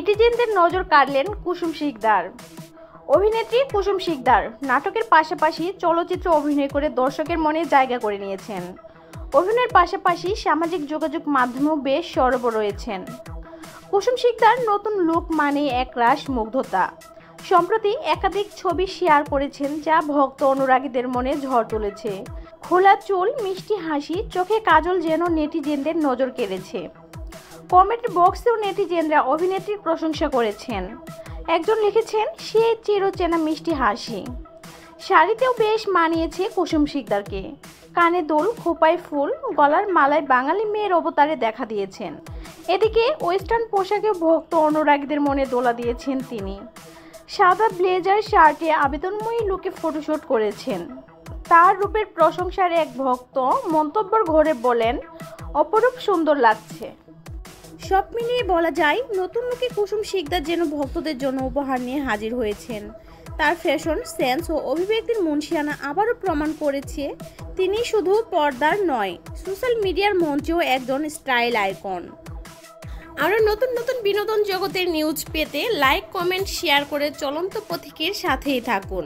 নেটিজেনদের নজর কাড়লেন কুসুম শিকদার। অভিনেত্রী কুসুম শিকদার নাটকের পাশাপাশি চলচ্চিত্র অভিনয় করে দর্শকের মনে জায়গা করে নিয়েছেন। অভিনয়ের পাশাপাশি সামাজিক যোগাযোগ মাধ্যমেও বেশ সরব রয়েছেন। কুসুম শিকদার নতুন লুক মানে একরাশ মুগ্ধতা। সম্প্রতি একাধিক ছবি শেয়ার করেছেন যা ভক্ত অনুরাগীদের মনে ঝড় তুলেছে। খোলা চুল, মিষ্টি হাসি, চোখে কাজল যেন নেটিজেনদের নজর কেড়েছে। কমেন্ট বক্সেও নেটিজেনরা অভিনেত্রীর প্রশংসা করেছেন। একজন লিখেছেন, সে চিরচেনা মিষ্টি হাসি। শাড়িতেও বেশ মানিয়েছে কুসুম শিকদারকে। কানে দুল, খোঁপায় ফুল, গলার মালায় বাঙালি মেয়ের অবতারে দেখা দিয়েছেন। এদিকে ওয়েস্টার্ন পোশাকে ভক্ত অনুরাগীদের মনে দোলা দিয়েছেন তিনি। সাদা ব্লেজার শার্টে আবেদনময়ী লুকে ফটোশুট করেছেন। তার রূপের প্রশংসার এক ভক্ত মন্তব্যের ঘরে বলেন, অপরূপ সুন্দর লাগছে। সব মিলিয়ে বলা যায়, নতুন লুকে কুসুম শিকদার যেন ভক্তদের জন্য উপহার নিয়ে হাজির হয়েছেন। তার ফ্যাশন সেন্স ও অভিব্যক্তির মুনশিয়ানা আবারও প্রমাণ করেছে তিনি শুধু পর্দার নয়, সোশ্যাল মিডিয়ার মঞ্চেও একজন স্টাইল আইকন। আরও নতুন নতুন বিনোদন জগতের নিউজ পেতে লাইক, কমেন্ট, শেয়ার করে চলন্ত পথিকের সাথেই থাকুন।